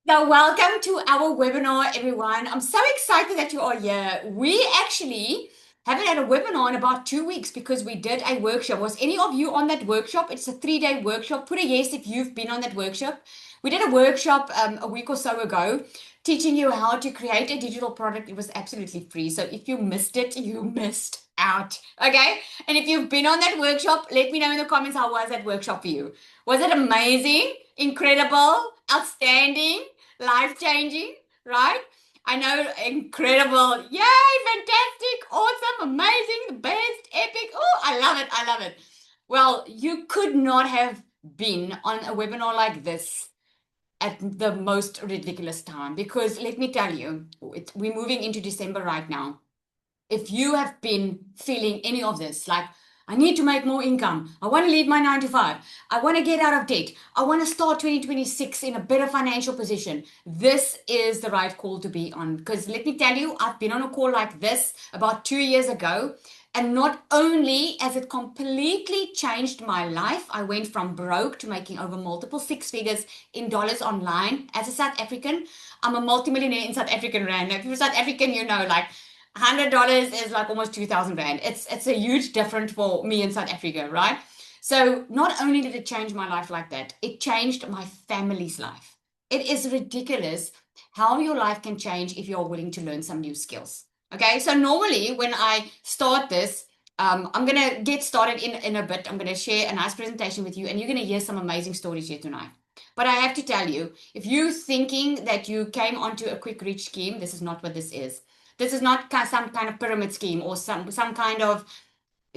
So, welcome to our webinar, everyone. I'm so excited that you are here. We actually haven't had a webinar in about 2 weeks because we did a workshop. Was any of you on that workshop? It's a 3-day workshop. Put a yes if you've been on that workshop. We did a workshop a week or so ago teaching you how to create a digital product. It was absolutely free. So, if you missed it, you missed out. Okay. And if you've been on that workshop, let me know in the comments how was that workshop for you. Was it amazing, incredible, outstanding? Life changing, right? I know, incredible. Yay, fantastic, awesome, amazing, the best, epic. Oh, I love it. I love it. Well, you could not have been on a webinar like this at the most ridiculous time because let me tell you, we're moving into December right now. If you have been feeling any of this, like, I need to make more income, I want to leave my 9 to 5, I want to get out of debt, I want to start 2026 in a better financial position, this is the right call to be on. Because let me tell you, I've been on a call like this about 2 years ago. And not only has it completely changed my life, I went from broke to making over multiple six figures in dollars online as a South African. I'm a multimillionaire in South African rand. If you're South African, you know, like $100 is like almost 2,000 rand. It's a huge difference for me in South Africa, right? So not only did it change my life like that, it changed my family's life. It is ridiculous how your life can change if you're willing to learn some new skills. Okay, so normally when I start this, I'm gonna get started in a bit. I'm gonna share a nice presentation with you, and you're gonna hear some amazing stories here tonight. But I have to tell you, if you're thinking that you came onto a quick reach scheme, this is not what this is. This is not some kind of pyramid scheme or some kind of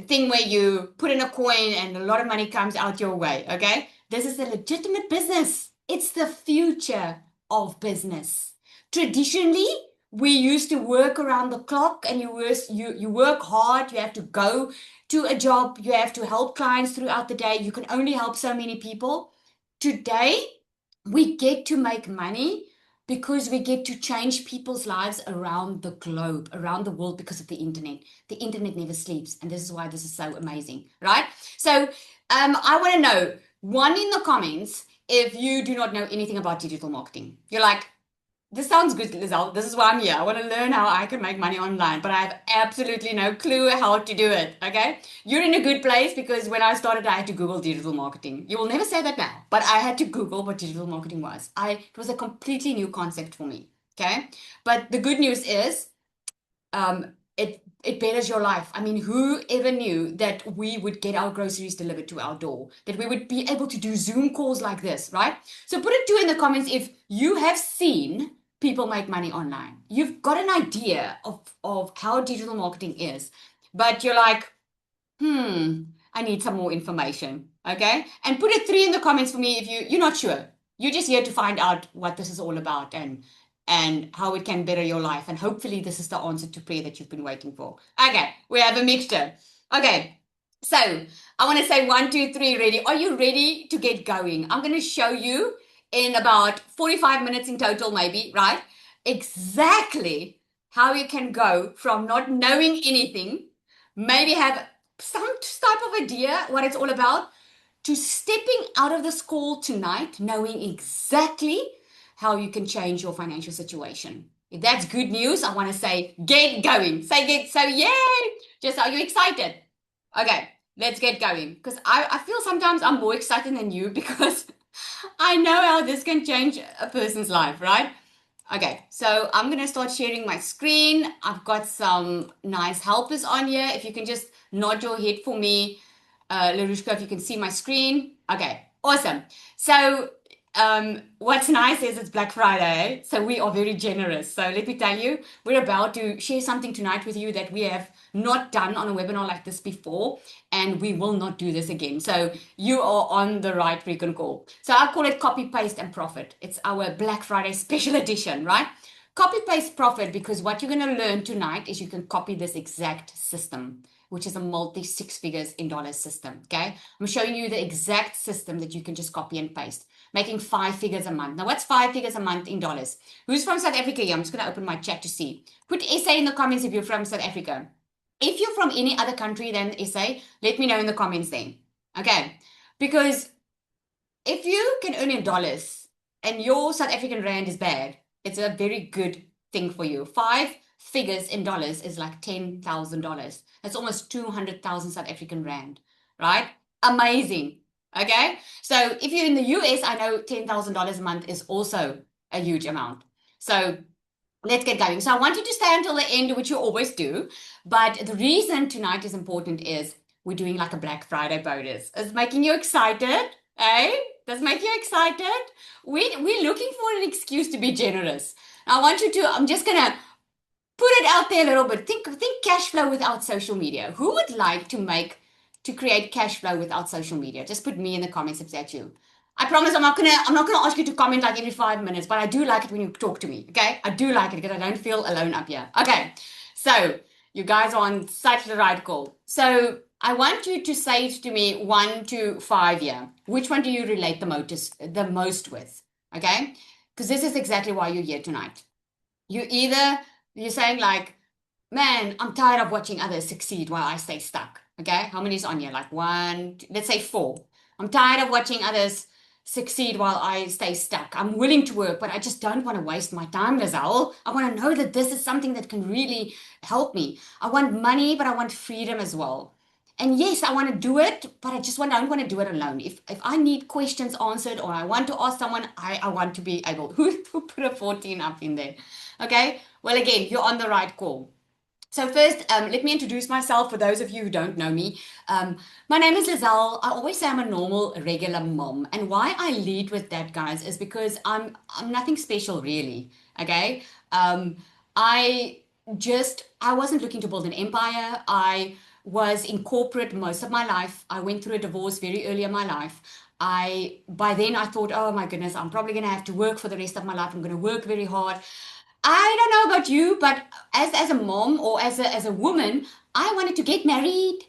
thing where you put in a coin and a lot of money comes out your way. Okay, this is a legitimate business. It's the future of business. Traditionally, we used to work around the clock, and you work hard. You have to go to a job. You have to help clients throughout the day. You can only help so many people. Today, we get to make money because we get to change people's lives around the globe, around the world, because of the internet. The internet never sleeps, and this is why this is so amazing, right? So, I want to know, one, in the comments, if you do not know anything about digital marketing. You're like, this sounds good, Lizelle. This is why I'm here. I want to learn how I can make money online, but I have absolutely no clue how to do it. Okay. You're in a good place because when I started, I had to Google digital marketing. You will never say that now, but I had to Google what digital marketing was. It was a completely new concept for me. Okay. But the good news is, it betters your life. I mean, who ever knew that we would get our groceries delivered to our door, that we would be able to do Zoom calls like this, right? So put it too in the comments if you have seen people make money online. You've got an idea of how digital marketing is, but you're like, I need some more information. Okay. And put a 3 in the comments for me if you're not sure. You're just here to find out what this is all about and how it can better your life. And hopefully this is the answer to prayer that you've been waiting for. Okay, we have a mixture. Okay. So I want to say 1, 2, 3, ready. Are you ready to get going? I'm going to show you in about 45 minutes in total, maybe, right? Exactly how you can go from not knowing anything, maybe have some type of idea what it's all about, to stepping out of this call tonight knowing exactly how you can change your financial situation. If that's good news, I want to say get going. Say get so yay! Just are you excited? Okay, let's get going. Because I feel sometimes I'm more excited than you because I know how this can change a person's life, right? Okay, so I'm gonna start sharing my screen. I've got some nice helpers on here. If you can just nod your head for me, Larushka, if you can see my screen. Okay, awesome. So, what's nice is it's Black Friday, so we are very generous. So let me tell you, we're about to share something tonight with you that we have not done on a webinar like this before, and we will not do this again. So you are on the right freaking call. So I call it copy, paste, and profit. It's our Black Friday special edition, right? Copy, paste, profit, because what you're going to learn tonight is you can copy this exact system, which is a multi six figures in dollars system. Okay. I'm showing you the exact system that you can just copy and paste, making 5 figures a month. Now, what's 5 figures a month in dollars? Who's from South Africa here? I'm just going to open my chat to see. Put SA in the comments if you're from South Africa. If you're from any other country than SA, let me know in the comments then. Okay. Because if you can earn in dollars, and your South African rand is bad, it's a very good thing for you. Five figures in dollars is like $10,000. That's almost 200,000 South African rand, right? Amazing. Okay. So if you're in the US, I know $10,000 a month is also a huge amount. So let's get going. So I want you to stay until the end, which you always do. But the reason tonight is important is we're doing like a Black Friday bonus. It's making you excited, eh? Does make you excited? We're looking for an excuse to be generous. I want you to, I'm just gonna put it out there a little bit. Think cash flow without social media. Who would like to create cash flow without social media? Just put me in the comments if that's you. I promise I'm not gonna ask you to comment like every 5 minutes, but I do like it when you talk to me. Okay, I do like it because I don't feel alone up here. Okay, so you guys are on such the right call. So I want you to say to me 1 to 5 year. Which one do you relate the most with? Okay, because this is exactly why you're here tonight. You're saying like, man, I'm tired of watching others succeed while I stay stuck. Okay, how many is on here? Like one, let's say four. I'm tired of watching others succeed while I stay stuck. I'm willing to work, but I just don't want to waste my time, Lizelle. I want to know that this is something that can really help me. I want money, but I want freedom as well. And yes, I want to do it, but don't want to do it alone. If I need questions answered or I want to ask someone, I want to be able. Who put a 14 up in there? Okay. Well, again, you're on the right call. So first, let me introduce myself for those of you who don't know me. My name is Lizelle. I always say I'm a normal, regular mom. And why I lead with that, guys, is because I'm nothing special really. Okay. I I wasn't looking to build an empire. I was in corporate most of my life. I went through a divorce very early in my life. By then I thought, oh my goodness, I'm probably going to have to work for the rest of my life. I'm going to work very hard. I don't know about you, but as a mom or as a woman, I wanted to get married,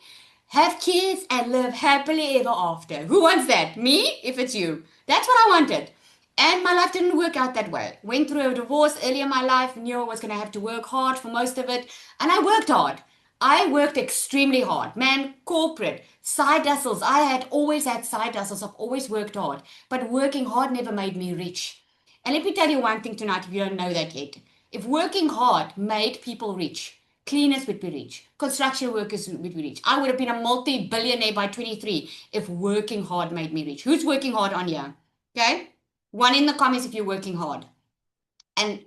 have kids, and live happily ever after. Who wants that? Me? If it's you. That's what I wanted. And my life didn't work out that way. Went through a divorce early in my life, knew I was going to have to work hard for most of it, and I worked hard. I worked extremely hard. Man, corporate, side hustles. I had always had side hustles. I've always worked hard, but working hard never made me rich. And let me tell you one thing tonight if you don't know that yet. If working hard made people rich, cleaners would be rich, construction workers would be rich. I would have been a multi-billionaire by 23 if working hard made me rich. Who's working hard on here? Okay? One in the comments if you're working hard. And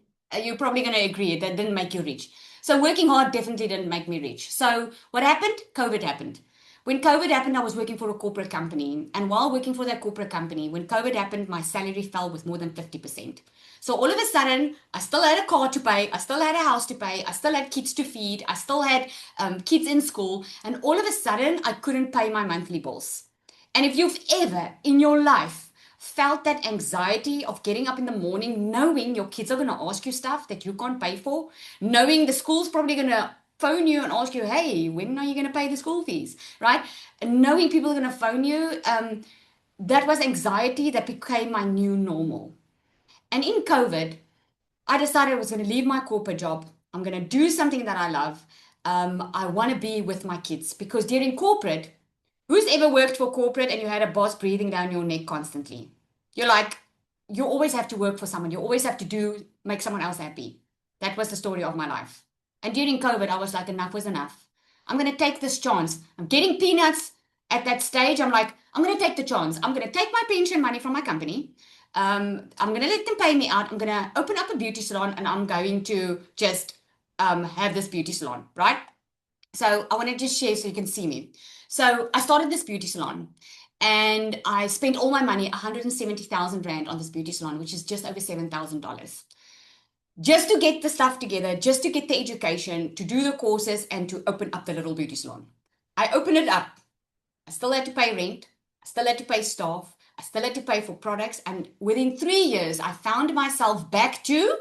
you're probably going to agree that didn't make you rich. So working hard definitely didn't make me rich. So what happened? COVID happened. When COVID happened, I was working for a corporate company. And while working for that corporate company, when COVID happened, my salary fell with more than 50%. So all of a sudden, I still had a car to pay. I still had a house to pay. I still had kids to feed. I still had kids in school. And all of a sudden, I couldn't pay my monthly bills. And if you've ever in your life felt that anxiety of getting up in the morning, knowing your kids are going to ask you stuff that you can't pay for, knowing the school's probably going to phone you and ask you, hey, when are you going to pay the school fees, right? And knowing people are going to phone you, that was anxiety that became my new normal. And in COVID, I decided I was going to leave my corporate job. I'm going to do something that I love. I want to be with my kids because during corporate, who's ever worked for corporate and you had a boss breathing down your neck constantly? You're like, you always have to work for someone. You always have to make someone else happy. That was the story of my life. And during COVID, I was like, enough was enough. I'm going to take this chance. I'm getting peanuts at that stage. I'm like, I'm going to take the chance. I'm going to take my pension money from my company. I'm going to let them pay me out. I'm going to open up a beauty salon and I'm going to just have this beauty salon, right? So I want to just share so you can see me. So I started this beauty salon and I spent all my money, 170,000 Rand on this beauty salon, which is just over $7,000. Just to get the stuff together, just to get the education, to do the courses and to open up the little beauty salon. I opened it up. I still had to pay rent. I still had to pay staff. I still had to pay for products. And within 3 years, I found myself back to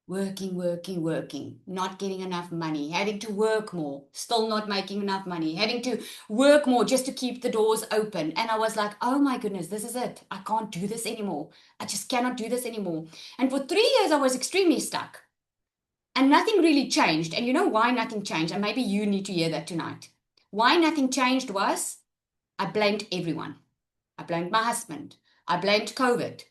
working, not getting enough money, having to work more, still not making enough money, having to work more just to keep the doors open. And I was like, oh my goodness, this is it. I can't do this anymore. I just cannot do this anymore. And for 3 years, I was extremely stuck. And nothing really changed. And you know why nothing changed? And maybe you need to hear that tonight. Why nothing changed was I blamed everyone. I blamed my husband. I blamed COVID.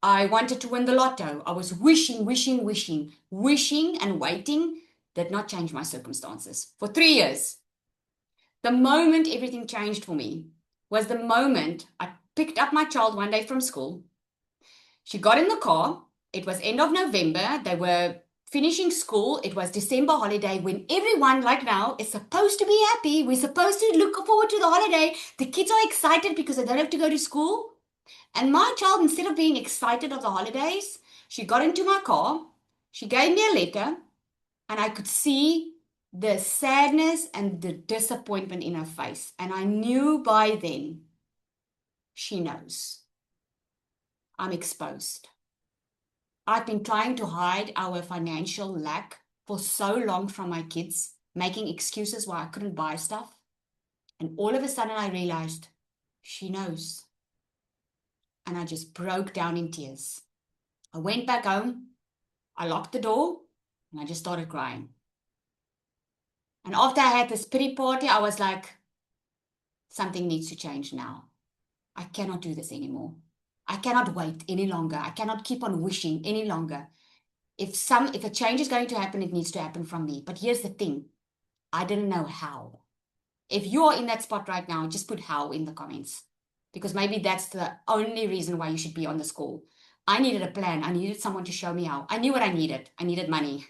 I wanted to win the lotto. I was wishing, wishing, wishing, wishing and waiting. Did not change my circumstances for 3 years. The moment everything changed for me was the moment I picked up my child one day from school. She got in the car. It was end of November. They were finishing school. It was December holiday when everyone, like now, is supposed to be happy. We're supposed to look forward to the holiday. The kids are excited because they don't have to go to school. And my child, instead of being excited of the holidays, she got into my car. She gave me a letter, and I could see the sadness and the disappointment in her face. And I knew by then she knows I'm exposed. I've been trying to hide our financial lack for so long from my kids, making excuses why I couldn't buy stuff. And all of a sudden I realized she knows. And I just broke down in tears. I went back home, I locked the door, and I just started crying. And after I had this pity party, I was like, something needs to change now. I cannot do this anymore. I cannot wait any longer. I cannot keep on wishing any longer. If a change is going to happen, it needs to happen from me. But here's the thing. I didn't know how. If you are in that spot right now, just put how in the comments. Because maybe that's the only reason why you should be on this call. I needed a plan. I needed someone to show me how. I knew what I needed. I needed money.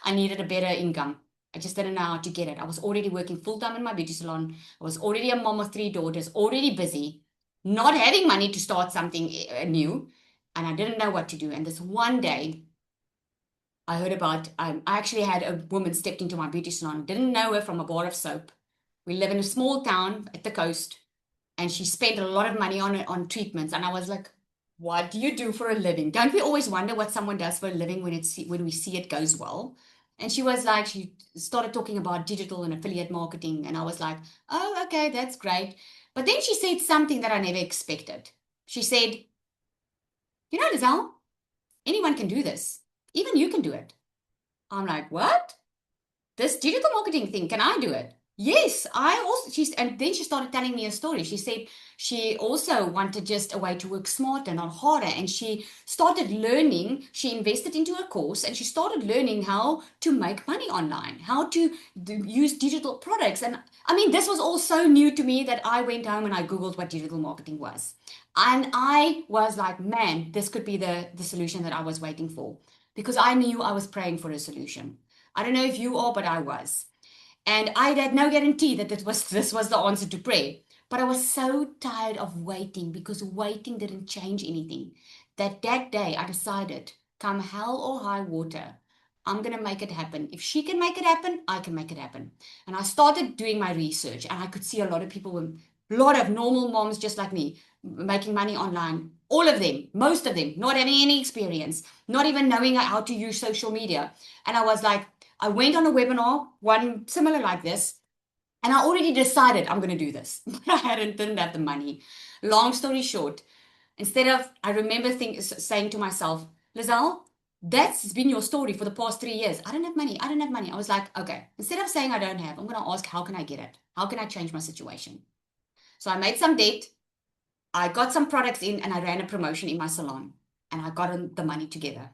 I needed a better income. I just didn't know how to get it. I was already working full-time in my beauty salon. I was already a mom of 3 daughters, already busy, not having money to start something new. And I didn't know what to do. And this one day, I heard about, I actually had a woman stepped into my beauty salon, didn't know her from a bar of soap. We live in a small town at the coast, and she spent a lot of money on treatments. And I was like, what do you do for a living? Don't we always wonder what someone does for a living when we see it goes well? And she was like, she started talking about digital and affiliate marketing. And I was like, oh, okay, that's great. But then she said something that I never expected. She said, you know, Lizelle, anyone can do this. Even you can do it. I'm like, what? This digital marketing thing, can I do it? Yes, I also, and then she started telling me a story. She said she also wanted just a way to work smarter, not harder. And she started learning, she invested into a course and she started learning how to make money online, how to use digital products. And I mean, this was all so new to me that I went home and I Googled what digital marketing was. And I was like, man, this could be the solution that I was waiting for, because I knew I was praying for a solution. I don't know if you are, but I was. And I had no guarantee that this was the answer to prayer. But I was so tired of waiting, because waiting didn't change anything. That day I decided, come hell or high water, I'm going to make it happen. If she can make it happen, I can make it happen. And I started doing my research, and I could see a lot of people, a lot of normal moms just like me, making money online. All of them, most of them, not having any experience, not even knowing how to use social media. And I was like, I went on a webinar, one similar like this, and I already decided I'm going to do this, but I didn't have the money. Long story short, I remember saying to myself, Lizelle, that's been your story for the past 3 years. I don't have money. I don't have money. I was like, okay, instead of saying I don't have, I'm going to ask, how can I get it? How can I change my situation? So I made some debt. I got some products in and I ran a promotion in my salon, and I got the money together.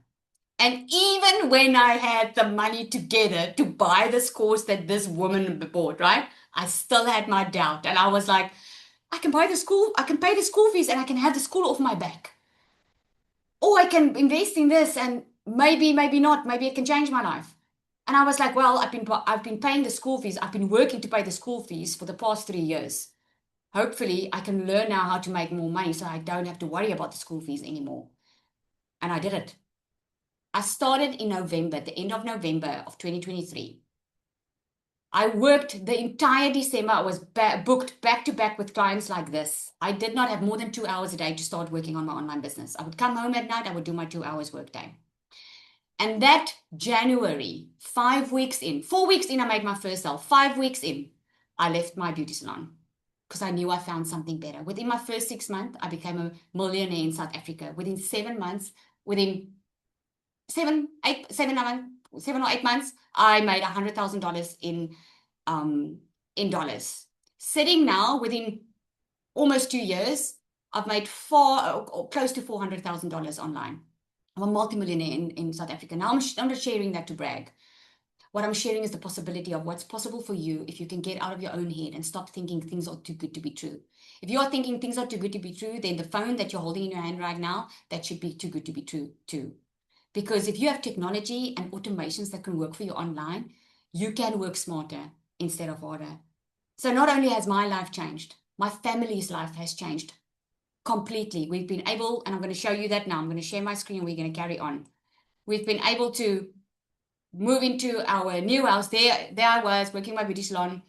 And even when I had the money together to buy this course that this woman bought, right? I still had my doubt. And I was like, I can pay the school fees and I can have the school off my back. Or I can invest in this and maybe not. Maybe it can change my life. And I was like, well, I've been paying the school fees. I've been working to pay the school fees for the past 3 years. Hopefully I can learn now how to make more money so I don't have to worry about the school fees anymore. And I did it. I started in November, the end of November of 2023. I worked the entire December. I was booked back to back with clients like this. I did not have more than 2 hours a day to start working on my online business. I would come home at night, I would do my 2 hours work day. And that January, 4 weeks in, I made my first sale. 5 weeks in, I left my beauty salon because I knew I found something better. Within my first 6 months, I became a millionaire in South Africa. Within 7 months, within 7 or 8 months, I made $100,000 in dollars. Sitting now within almost 2 years, I've made far or close to $400,000 online. I'm a multimillionaire in South Africa. Now I'm not sharing that to brag. What I'm sharing is the possibility of what's possible for you if you can get out of your own head and stop thinking things are too good to be true. If you are thinking things are too good to be true, then the phone that you're holding in your hand right now, that should be too good to be true too. Because if you have technology and automations that can work for you online, you can work smarter instead of harder. So not only has my life changed, my family's life has changed completely. We've been able, and I'm going to show you that now. I'm going to share my screen and we're going to carry on. We've been able to move into our new house. There I was working my beauty salon.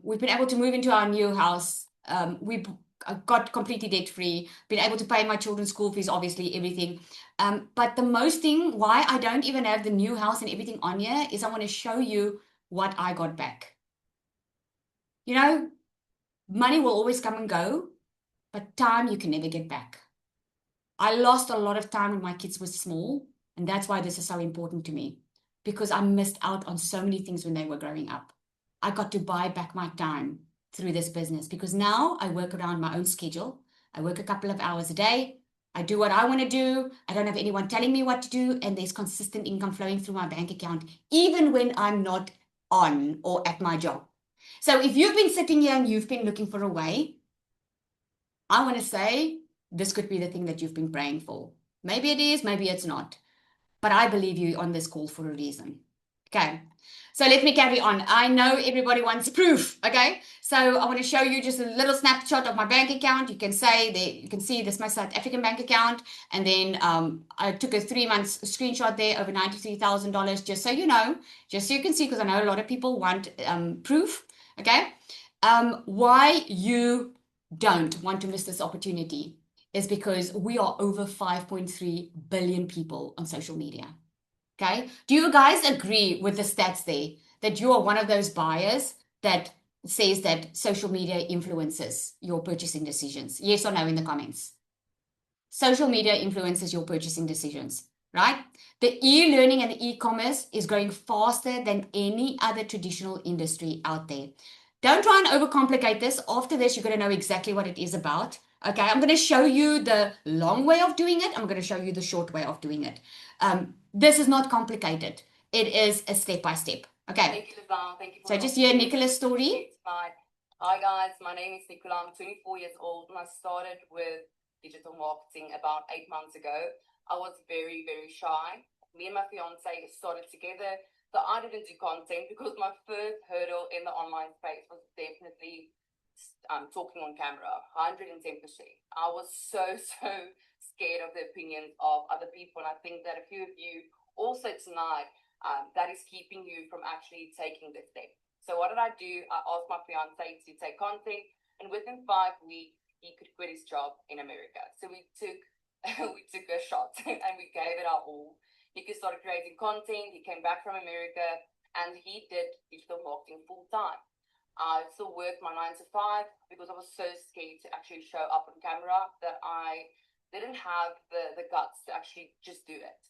We've been able to move into our new house. We got completely debt free, been able to pay my children's school fees, obviously, everything. But the most thing, why I don't even have the new house and everything on here, is I want to show you what I got back. You know, money will always come and go, but time you can never get back. I lost a lot of time when my kids were small, and that's why this is so important to me, because I missed out on so many things when they were growing up. I got to buy back my time through this business because now I work around my own schedule. I work a couple of hours a day. I do what I want to do. I don't have anyone telling me what to do, and there's consistent income flowing through my bank account, even when I'm not on or at my job. So if you've been sitting here and you've been looking for a way, I want to say this could be the thing that you've been praying for. Maybe it is, maybe it's not. But I believe you on this call for a reason. Okay. So let me carry on. I know everybody wants proof. Okay. So I want to show you just a little snapshot of my bank account. You can say that you can see this is my South African bank account. And then I took a 3 months screenshot there, over $93,000, just so you know, just so you can see, because I know a lot of people want proof. Okay. Why you don't want to miss this opportunity is because we are over 5.3 billion people on social media. Okay. Do you guys agree with the stats there that you are one of those buyers that says that social media influences your purchasing decisions? Yes or no in the comments. Social media influences your purchasing decisions, right? The e-learning and the e-commerce is growing faster than any other traditional industry out there. Don't try and overcomplicate this. After this, you're going to know exactly what it is about. Okay, I'm going to show you the long way of doing it. I'm going to show you the short way of doing it. This is not complicated. It is a step by step. Okay. Thank you, Lisanne. Thank you for so just hear Nicola's story. It's fine. Hi guys, my name is Nicola. I'm 24 years old and I started with digital marketing about 8 months ago. I was very, very shy. Me and my fiance started together. So I didn't do content because my first hurdle in the online space was definitely talking on camera, 110%. I was so scared of the opinions of other people. And I think that a few of you also tonight, that is keeping you from actually taking the step. So what did I do? I asked my fiance to take content, and within 5 weeks, he could quit his job in America. So we took we took a shot and we gave it our all. He started creating content. He came back from America and he did digital marketing full time. I still worked my 9 to 5 because I was so scared to actually show up on camera that I didn't have the guts to actually just do it.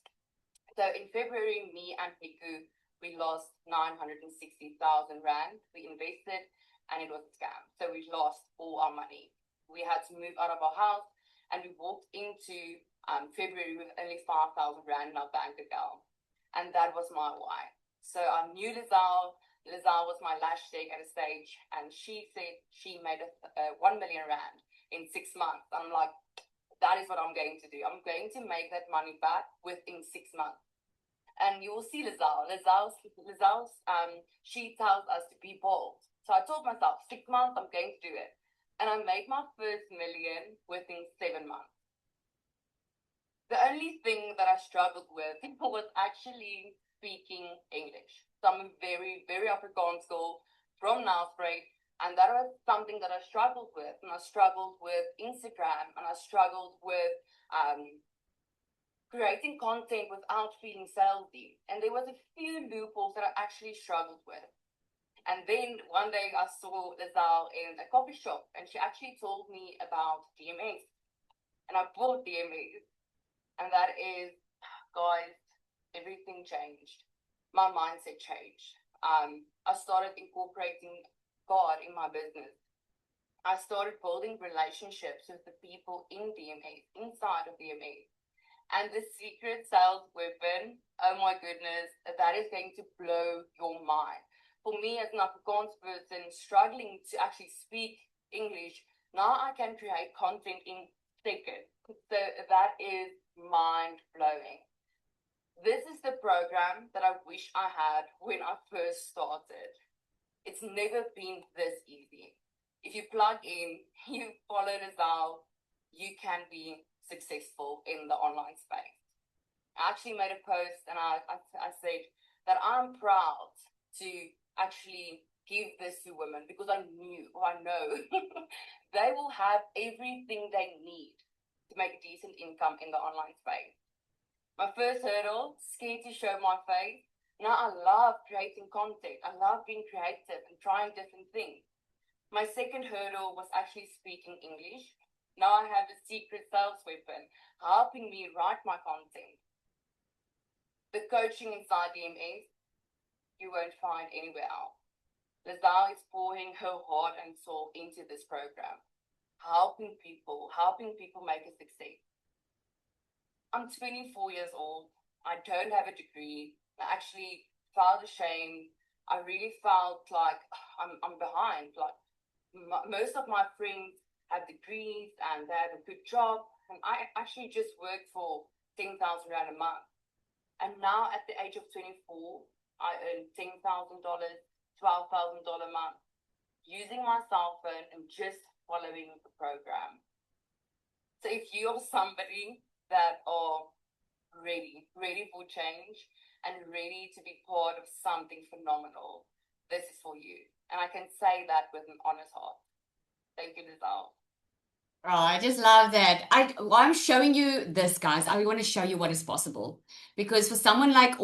So in February, me and Niku, we lost 960,000 Rand. We invested and it was a scam. So we lost all our money. We had to move out of our house and we walked into February with only 5,000 Rand in our bank account. And that was my why. So I knew Lisanne. Lisanne was my lash tech at a stage and she said she made 1 million Rand in 6 months. I'm like, that is what I'm going to do. I'm going to make that money back within 6 months. And you will see Lisanne. Lisanne, she tells us to be bold. So I told myself, 6 months, I'm going to do it. And I made my first million within 7 months. The only thing that I struggled with was actually speaking English. So I'm a very, very Afrikaans girl from Nelspruit. And that was something that I struggled with. And I struggled with Instagram. And I struggled with creating content without feeling salesy. And there was a few loopholes that I actually struggled with. And then one day I saw Lisanne in a coffee shop. And she actually told me about DMS. And I bought DMS. And that is, guys, everything changed. My mindset changed. I started incorporating God in my business. I started building relationships with the people in DMA, inside of DMA. And the secret sales weapon, oh my goodness, that is going to blow your mind. For me as an Afrikaans person struggling to actually speak English, now I can create content in seconds. So that is mind blowing. This is the program that I wish I had when I first started. It's never been this easy. If you plug in, you follow Lizelle, you can be successful in the online space. I actually made a post and I said that I'm proud to actually give this to women because I know they will have everything they need to make a decent income in the online space. My first hurdle, scared to show my face. Now I love creating content. I love being creative and trying different things. My second hurdle was actually speaking English. Now I have a secret sales weapon helping me write my content. The coaching inside DMS, you won't find anywhere else. Lizelle is pouring her heart and soul into this program, helping people make a success. I'm 24 years old. I don't have a degree. I actually felt ashamed. I really felt like I'm behind. Like most of my friends have degrees and they have a good job. And I actually just worked for 10,000 Rand a month. And now at the age of 24, I earn $10,000, $12,000 a month using my cell phone and just following the program. So if you are somebody that are ready for change and ready to be part of something phenomenal, this is for you. And I can say that with an honest heart. Thank you, Lizelle. Oh, I just love that. I'm showing you this, guys. I want to show you what is possible. Because for someone like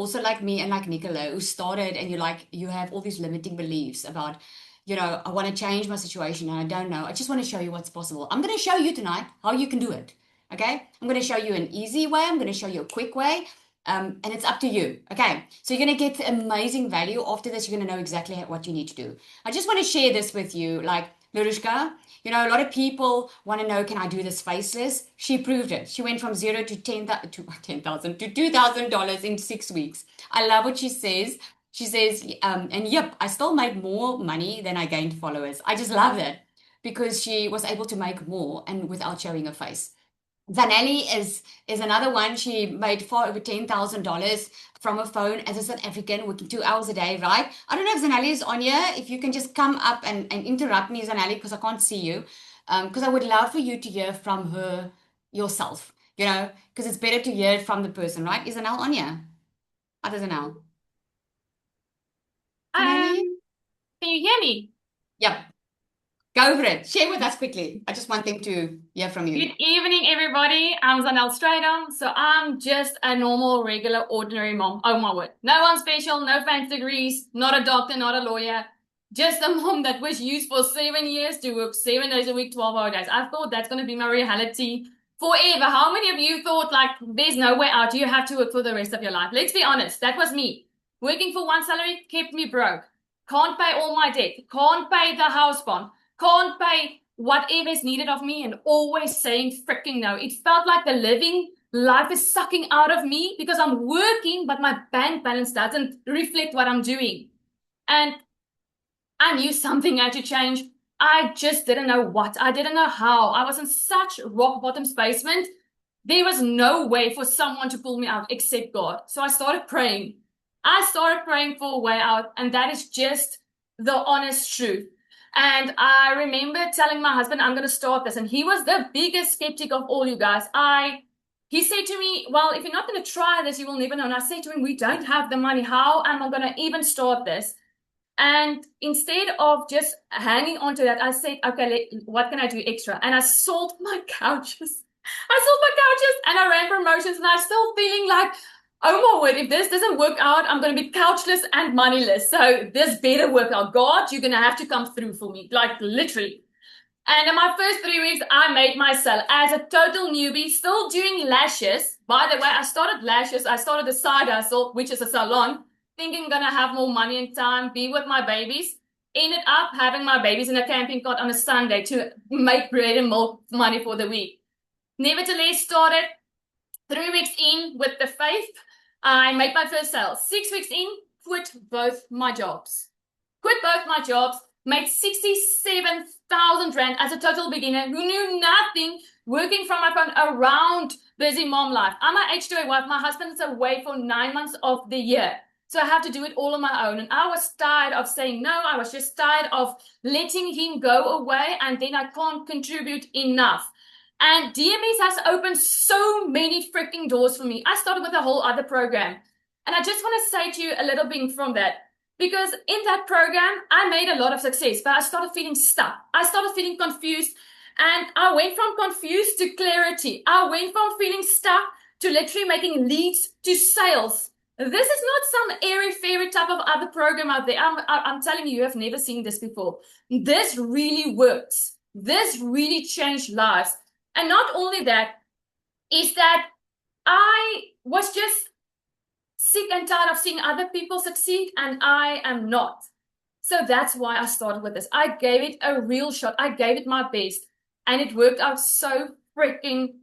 me and like Nicola, who started and you have all these limiting beliefs about, I want to change my situation and I don't know. I just want to show you what's possible. I'm going to show you tonight how you can do it. Okay? I'm going to show you an easy way. I'm going to show you a quick way. And it's up to you. Okay? So you're going to get amazing value. After this, you're going to know exactly what you need to do. I just want to share this with you. Like, Larushka, a lot of people want to know, can I do this faceless? She proved it. She went from zero to $10,000 to $2,000 in 6 weeks. I love what she says. She says, and yep, I still made more money than I gained followers. I just love that because she was able to make more and without showing her face. Zanelli is another one. She made far over $10,000 from a phone as a South African, working 2 hours a day, right? I don't know if Zanelli is on here. If you can just come up and interrupt me, Zanelli, because I can't see you. Because I would love for you to hear from her yourself, because it's better to hear it from the person, right? Is Zanel on here? Other Zanel. Zanelli? Can you hear me? Yep. Go over it. Share with us quickly. I just want them to hear from you. Good evening, everybody. I'm Zanel Strydom. So I'm just a normal, regular, ordinary mom. Oh my word. No one special, no fancy degrees, not a doctor, not a lawyer. Just a mom that was used for 7 years to work 7 days a week, 12-hour days. I thought that's going to be my reality forever. How many of you thought, like, there's no way out? You have to work for the rest of your life? Let's be honest. That was me. Working for one salary kept me broke. Can't pay all my debt. Can't pay the house bond. Can't pay whatever is needed of me, and always saying freaking no. It felt like the living life is sucking out of me because I'm working, but my bank balance doesn't reflect what I'm doing. And I knew something had to change. I just didn't know what. I didn't know how. I was in such rock bottom basement. There was no way for someone to pull me out except God. So I started praying. I started praying for a way out, and that is just the honest truth. And I remember telling my husband, I'm going to start this. And he was the biggest skeptic of all you guys. He said to me, well, if you're not going to try this, you will never know. And I said to him, we don't have the money. How am I going to even start this? And instead of just hanging on to that, I said, okay, what can I do extra? And I sold my couches. And I ran promotions, and I'm still feeling like, oh my word, if this doesn't work out, I'm going to be couchless and moneyless. So this better work out. God, you're going to have to come through for me, like literally. And in my first 3 weeks, I made myself as a total newbie, still doing lashes. By the way, I started lashes. I started a side hustle, which is a salon, thinking I'm going to have more money and time, be with my babies. Ended up having my babies in a camping cart on a Sunday to make bread and milk money for the week. Nevertheless, started 3 weeks in with the faith. I made my first sale. 6 weeks in, quit both my jobs. Made 67,000 Rand as a total beginner who knew nothing, working from my phone around busy mom life. I'm an H2A wife. My husband's away for 9 months of the year. So I have to do it all on my own. And I was tired of saying no. I was just tired of letting him go away and then I can't contribute enough. And DMS has opened so many freaking doors for me. I started with a whole other program. And I just want to say to you a little bit from that. Because in that program, I made a lot of success, but I started feeling stuck. I started feeling confused. And I went from confused to clarity. I went from feeling stuck to literally making leads to sales. This is not some airy-fairy type of other program out there. I'm telling you, you have never seen this before. This really works. This really changed lives. And not only that, is that I was just sick and tired of seeing other people succeed, and I am not. So that's why I started with this. I gave it a real shot. I gave it my best, and it worked out so freaking,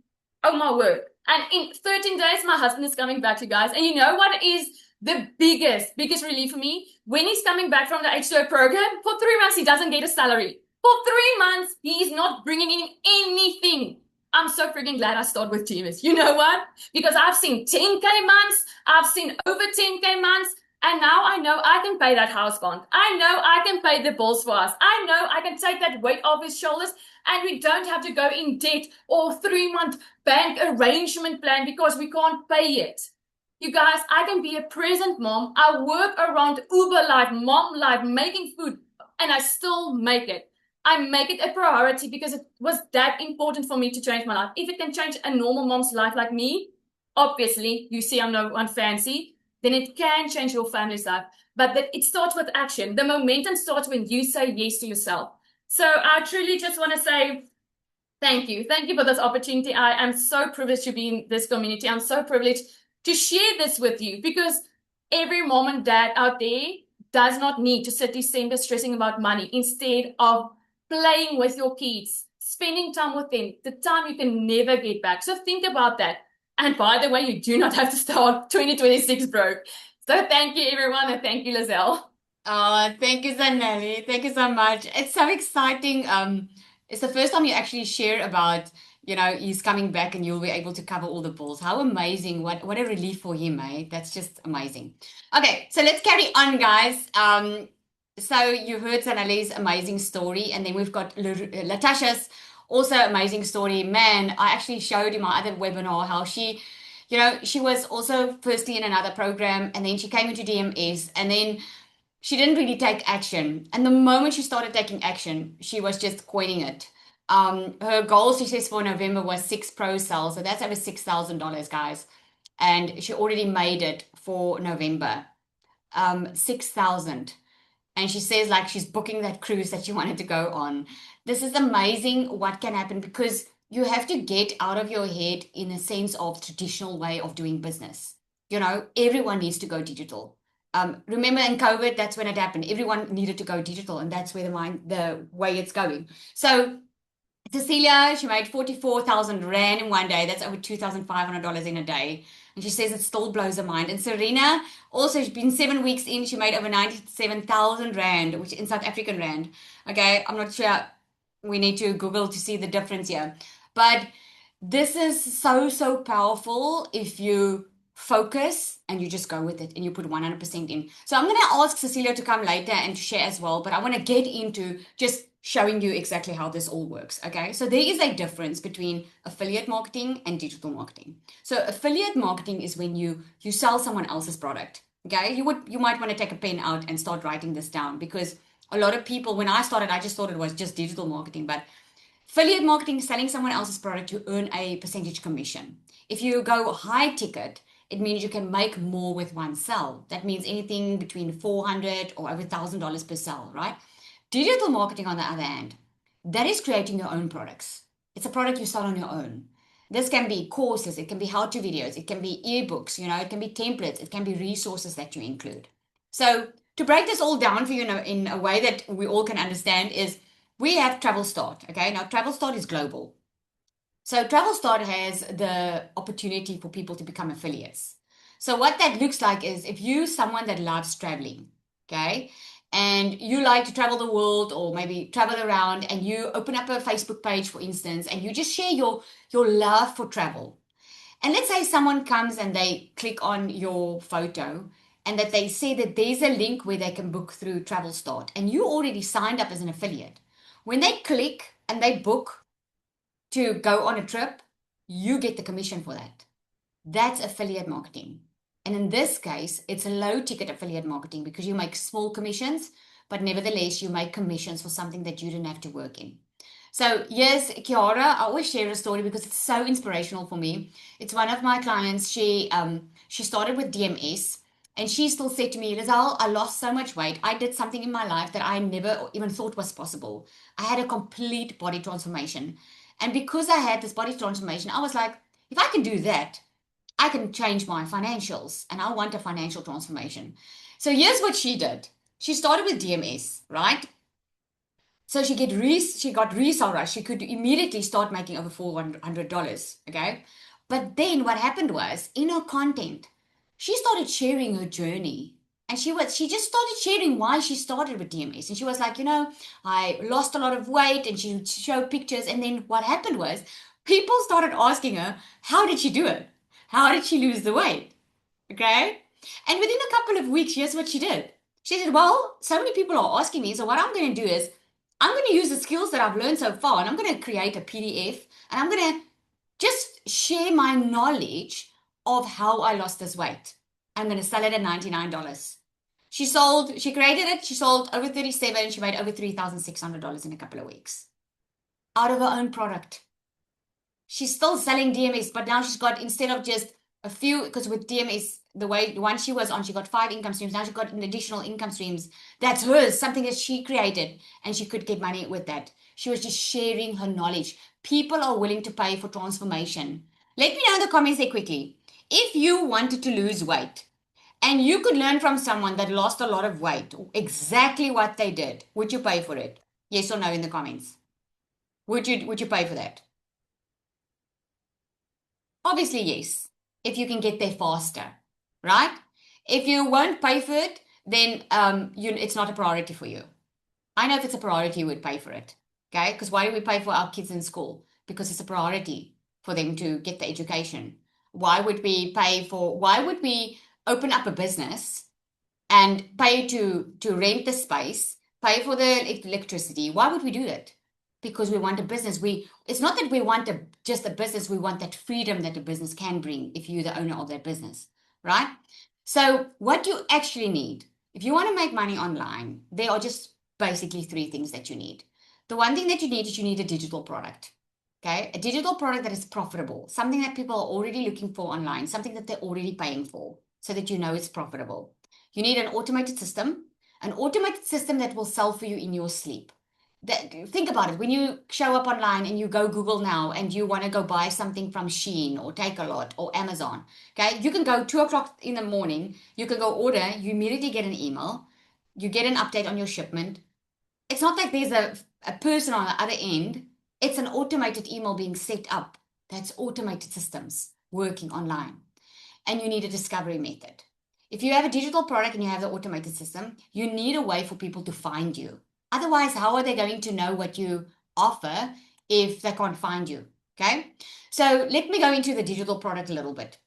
oh my word. And in 13 days, my husband is coming back, you guys. And you know what is the biggest relief for me? When he's coming back from the H2O program, for 3 months, he doesn't get a salary. For 3 months, he is not bringing in anything. I'm so freaking glad I started with DMS. You know what? Because I've seen 10K months, I've seen over 10K months, and now I know I can pay that house bond. I know I can pay the bills for us. I know I can take that weight off his shoulders, and we don't have to go in debt or 3-month bank arrangement plan because we can't pay it. You guys, I can be a present mom. I work around Uber life, mom life, making food, and I still make it. I make it a priority because it was that important for me to change my life. If it can change a normal mom's life like me, obviously, you see I'm no one fancy, then it can change your family's life. But it starts with action. The momentum starts when you say yes to yourself. So I truly just want to say thank you. Thank you for this opportunity. I am so privileged to be in this community. I'm so privileged to share this with you because every mom and dad out there does not need to sit December stressing about money instead of playing with your kids, spending time with them, the time you can never get back. So think about that. And by the way, you do not have to start 2026 broke. So thank you, everyone, and thank you, Lizelle. Oh, thank you, Zanelli. Thank you so much. It's so exciting. It's the first time you actually share about, he's coming back and you'll be able to cover all the bills. How amazing. What a relief for him, eh? That's just amazing. Okay, so let's carry on, guys. So you heard Zanelli's amazing story, and then we've got Latasha's also amazing story. Man, I actually showed in my other webinar how she was also firstly in another program, and then she came into DMS, and then she didn't really take action. And the moment she started taking action, she was just quitting it. Her goal, she says, for November was 6 pro sales. So that's over $6,000, guys. And she already made it for November. 6,000. And she says like she's booking that cruise that she wanted to go on. This is amazing what can happen because you have to get out of your head in a sense of traditional way of doing business. Everyone needs to go digital. Remember in COVID, that's when it happened. Everyone needed to go digital, and that's where the way it's going. So Cecilia, she made 44,000 Rand in one day. That's over $2,500 in a day. And she says it still blows her mind. And Serena, also, she's been 7 weeks in. She made over 97,000 Rand, which in South African Rand. Okay, I'm not sure. We need to Google to see the difference here. But this is so, so powerful if you focus and you just go with it and you put 100% in. So I'm going to ask Cecilia to come later and to share as well. But I want to get into just showing you exactly how this all works. Okay, so there is a difference between affiliate marketing and digital marketing. So affiliate marketing is when you sell someone else's product. Okay, you might want to take a pen out and start writing this down, because a lot of people, when I started, I just thought it was just digital marketing, but affiliate marketing is selling someone else's product to earn a percentage commission. If you go high ticket, it means you can make more with one sell. That means anything between $400 or over $1,000 per sell, right? Digital marketing, on the other hand, that is creating your own products. It's a product you sell on your own. This can be courses, it can be how-to videos, it can be ebooks, it can be templates, it can be resources that you include. So to break this all down for you in a way that we all can understand is we have Travel Start. Okay, now Travel Start is global. So Travel Start has the opportunity for people to become affiliates. So what that looks like is if you're someone that loves traveling, okay, and you like to travel the world or maybe travel around, and you open up a Facebook page, for instance, and you just share your love for travel. And let's say someone comes and they click on your photo and that they say that there's a link where they can book through Travel Start, and you already signed up as an affiliate. When they click and they book to go on a trip, you get the commission for that. That's affiliate marketing. And in this case, it's a low ticket affiliate marketing because you make small commissions, but nevertheless, you make commissions for something that you didn't have to work in. So, yes, Kiara, I always share a story because it's so inspirational for me. It's one of my clients. She started with DMS, and she still said to me, Lizelle, I lost so much weight. I did something in my life that I never even thought was possible. I had a complete body transformation. And because I had this body transformation, I was like, if I can do that, I can change my financials, and I want a financial transformation. So here's what she did. She started with DMS, right? So she got resale rush. She could immediately start making over $400, okay? But then what happened was in her content, she started sharing her journey. And she just started sharing why she started with DMS. And she was like, I lost a lot of weight, and she showed pictures. And then what happened was people started asking her, how did she do it? How did she lose the weight? Okay? And within a couple of weeks, here's what she did. She said, well, so many people are asking me, so what I'm going to do is I'm going to use the skills that I've learned so far, and I'm going to create a PDF, and I'm going to just share my knowledge of how I lost this weight. I'm going to sell it at $99. She created it, she sold over 37, she made over $3,600 in a couple of weeks out of her own product. She's still selling DMS, but now she's got, instead of just a few, because with DMS, the one she was on, she got 5 income streams. Now she got an additional income streams. That's hers, something that she created, and she could get money with that. She was just sharing her knowledge. People are willing to pay for transformation. Let me know in the comments there quickly. If you wanted to lose weight and you could learn from someone that lost a lot of weight, exactly what they did, would you pay for it? Yes or no in the comments. Would you pay for that? Obviously, yes, if you can get there faster, right? If you won't pay for it, then it's not a priority for you. I know if it's a priority, you would pay for it, okay? Because why do we pay for our kids in school? Because it's a priority for them to get the education. Why would we open up a business and pay to rent the space, pay for the electricity? Why would we do that? Because we want a business. It's not that we want just a business. We want that freedom that a business can bring if you're the owner of that business, right? So what you actually need, if you want to make money online, there are just basically 3 things that you need. The one thing that you need is you need a digital product, okay? A digital product that is profitable, something that people are already looking for online, something that they're already paying for, so that you know it's profitable. You need an automated system that will sell for you in your sleep. Think about it. When you show up online and you go Google now and you want to go buy something from Shein or Takealot or Amazon, okay, you can go 2 o'clock in the morning, you can go order, you immediately get an email, you get an update on your shipment. It's not like there's a person on the other end. It's an automated email being set up. That's automated systems working online. And you need a discovery method. If you have a digital product and you have the automated system, you need a way for people to find you. Otherwise, how are they going to know what you offer if they can't find you? Okay. So let me go into the digital product a little bit.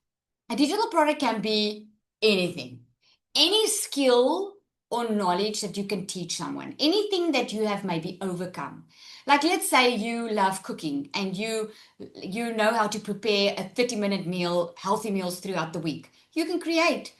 A digital product can be anything, any skill or knowledge that you can teach someone, anything that you have maybe overcome. Like, let's say you love cooking and you know how to prepare a 30-minute meal, healthy meals throughout the week. You can create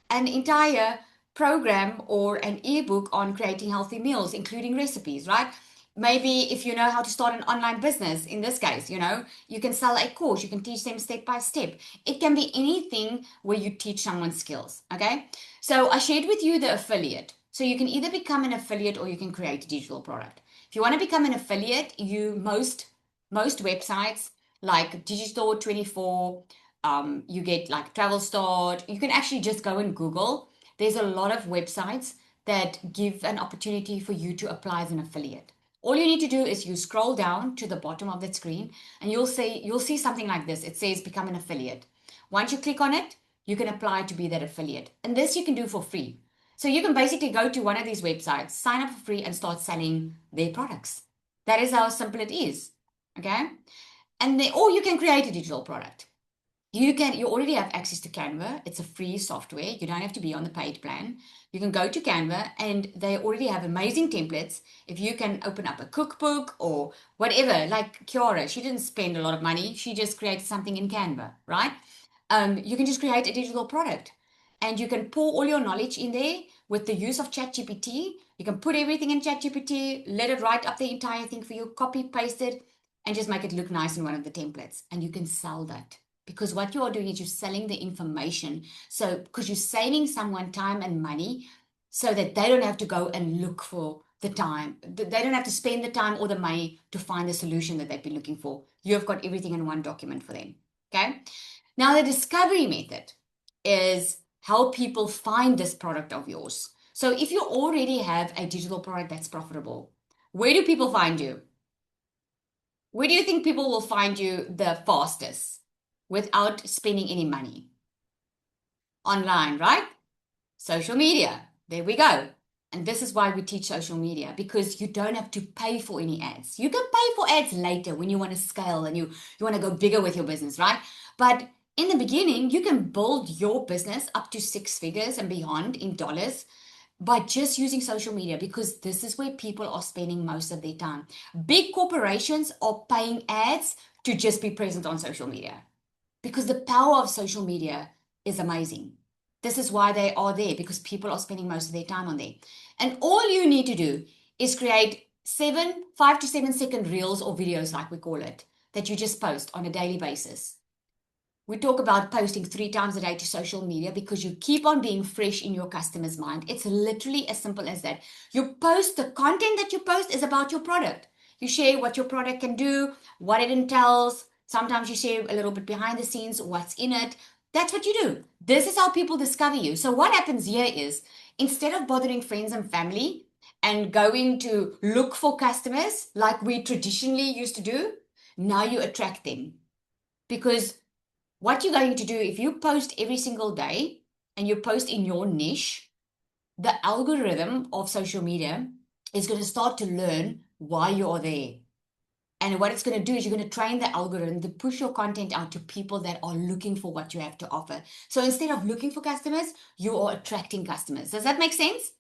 an entire program or an ebook on creating healthy meals, including recipes, right? Maybe if you know how to start an online business, in this case, you can sell a course, you can teach them step by step. It can be anything where you teach someone skills, okay? So I shared with you the affiliate. So you can either become an affiliate or you can create a digital product. If you want to become an affiliate, most websites like Digistore24, you get like Travel Start. You can actually just go and Google. There's a lot of websites that give an opportunity for you to apply as an affiliate. All you need to do is you scroll down to the bottom of that screen and you'll see something like this. It says become an affiliate. Once you click on it, you can apply to be that affiliate. And this you can do for free. So you can basically go to one of these websites, sign up for free and start selling their products. That is how simple it is. Okay? Or you can create a digital product. You already have access to Canva. It's a free software. You don't have to be on the paid plan. You can go to Canva and they already have amazing templates. If you can open up a cookbook or whatever, like Kiara, she didn't spend a lot of money. She just created something in Canva, right? You can just create a digital product and you can pour all your knowledge in there with the use of ChatGPT. You can put everything in ChatGPT, let it write up the entire thing for you, copy, paste it, and just make it look nice in one of the templates. And you can sell that. Because what you are doing is you're selling the information. So, because you're saving someone time and money so that they don't have to go and look for the time. They don't have to spend the time or the money to find the solution that they've been looking for. You have got everything in one document for them. Okay. Now, the discovery method is how people find this product of yours. So, if you already have a digital product that's profitable, where do people find you? Where do you think people will find you the fastest without spending any money? Online, right? Social media. There we go. And this is why we teach social media, because you don't have to pay for any ads. You can pay for ads later when you want to scale and you want to go bigger with your business, right? But in the beginning, you can build your business up to 6 figures and beyond in dollars by just using social media, because this is where people are spending most of their time. Big corporations are paying ads to just be present on social media because the power of social media is amazing. This is why they are there, because people are spending most of their time on there. And all you need to do is create 5 to 7 second reels or videos, like we call it, that you just post on a daily basis. We talk about posting 3 times a day to social media because you keep on being fresh in your customer's mind. It's literally as simple as that. You post, the content that you post is about your product. You share what your product can do, what it entails. Sometimes you share a little bit behind the scenes, what's in it. That's what you do. This is how people discover you. So what happens here is, instead of bothering friends and family and going to look for customers like we traditionally used to do, now you attract them. Because what you're going to do, if you post every single day and you post in your niche, the algorithm of social media is going to start to learn why you are there. And what it's going to do is you're going to train the algorithm to push your content out to people that are looking for what you have to offer. So instead of looking for customers, you are attracting customers. Does that make sense?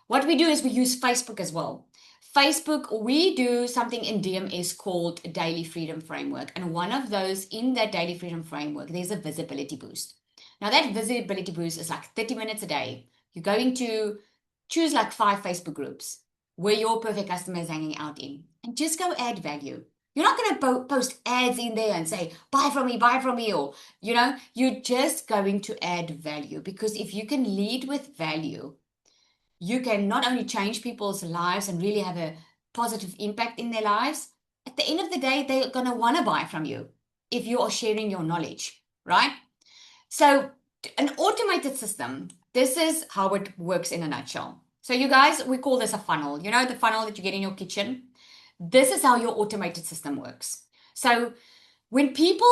What we do is we use Facebook as well. Facebook, we do something in DMS called Daily Freedom Framework. And one of those, in that Daily Freedom Framework, there's a visibility boost. Now that visibility boost is like 30 minutes a day. You're going to choose like 5 Facebook groups where your perfect customer is hanging out in, and just go add value. You're not going to post ads in there and say, buy from me, or, you're just going to add value, because if you can lead with value, you can not only change people's lives and really have a positive impact in their lives. At the end of the day, they're going to want to buy from you if you are sharing your knowledge, right? So an automated system, this is how it works in a nutshell. So you guys, we call this a funnel. You know, the funnel that you get in your kitchen? This is how your automated system works. So when people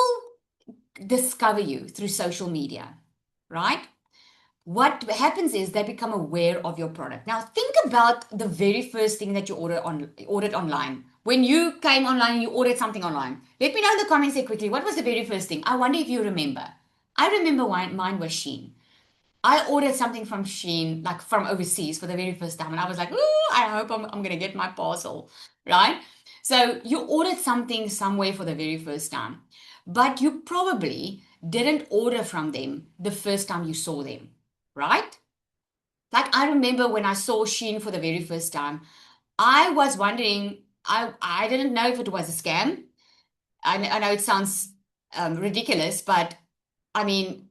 discover you through social media, right? What happens is they become aware of your product. Now, think about the very first thing that you ordered online. When you came online, you ordered something online. Let me know in the comments here quickly, what was the very first thing? I wonder if you remember. I remember mine was Shein. I ordered something from Shein, like from overseas, for the very first time. And I was like, ooh, I hope I'm going to get my parcel, right? So you ordered something somewhere for the very first time, but you probably didn't order from them the first time you saw them, right? Like, I remember when I saw Shein for the very first time, I was wondering, I didn't know if it was a scam. I know it sounds ridiculous, but I mean,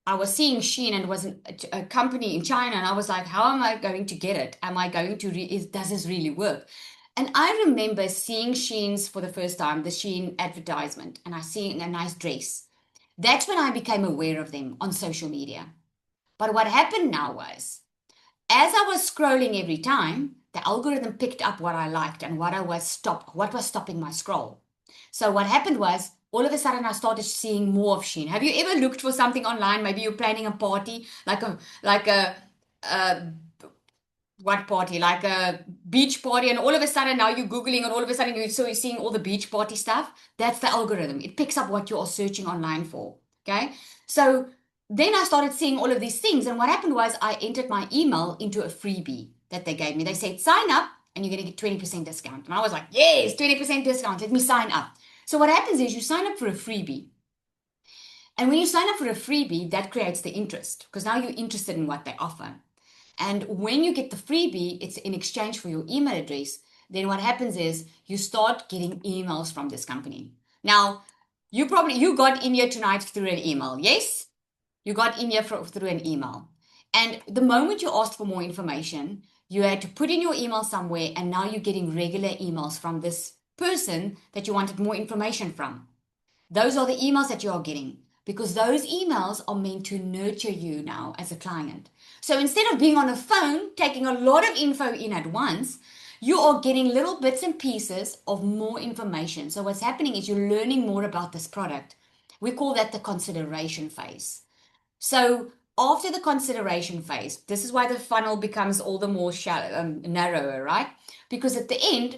I was seeing Shein and it was a company in China, and I was like, how am I going to get it? Am I going to, does this really work? And I remember seeing Shein's for the first time, the Shein advertisement, and I seen a nice dress. That's when I became aware of them on social media. But what happened now was, As I was scrolling every time, the algorithm picked up what I liked and what was stopping my scroll. So what happened was, all of a sudden I started seeing more of Shein. Have you ever looked for something online? Maybe you're planning a party, like a what party? Like a beach party, and all of a sudden now you're Googling, and all of a sudden you're seeing all the beach party stuff. That's the algorithm. It picks up what you are searching online for. Okay. So then I started seeing all of these things. And what happened was I entered my email into a freebie that they gave me. They said, sign up and you're going to get 20% discount. And I was like, yes, 20% discount. Let me sign up. So what happens is you sign up for a freebie. And when you sign up for a freebie, that creates the interest because now you're interested in what they offer. And when you get the freebie, it's in exchange for your email address. Then what happens is you start getting emails from this company. Now, you got in here tonight through an email. Yes? You got in here through an email. And the moment you asked for more information, you had to put in your email somewhere, and now you're getting regular emails from this person that you wanted more information from. Those are the emails that you are getting because those emails are meant to nurture you now as a client. So instead of being on a phone, taking a lot of info in at once, you are getting little bits and pieces of more information. So what's happening is you're learning more about this product. We call that the consideration phase. So after the consideration phase, this is why the funnel becomes all the more narrower, right? Because at the end,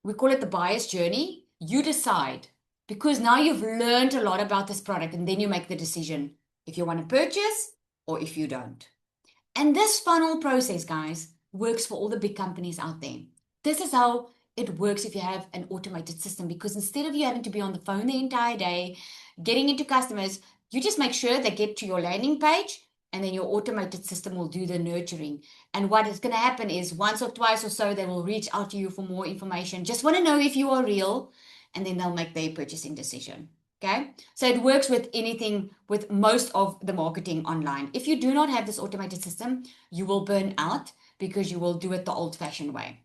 we call it the buyer's journey. You decide because now you've learned a lot about this product, and then you make the decision if you want to purchase or if you don't. And this funnel process, guys, works for all the big companies out there. This is how it works if you have an automated system, because instead of you having to be on the phone the entire day, getting into customers, you just make sure they get to your landing page, and then your automated system will do the nurturing. And what is going to happen is once or twice or so, they will reach out to you for more information. Just want to know if you are real, and then they'll make their purchasing decision. Okay. So it works with anything, with most of the marketing online. If you do not have this automated system, you will burn out because you will do it the old fashioned way.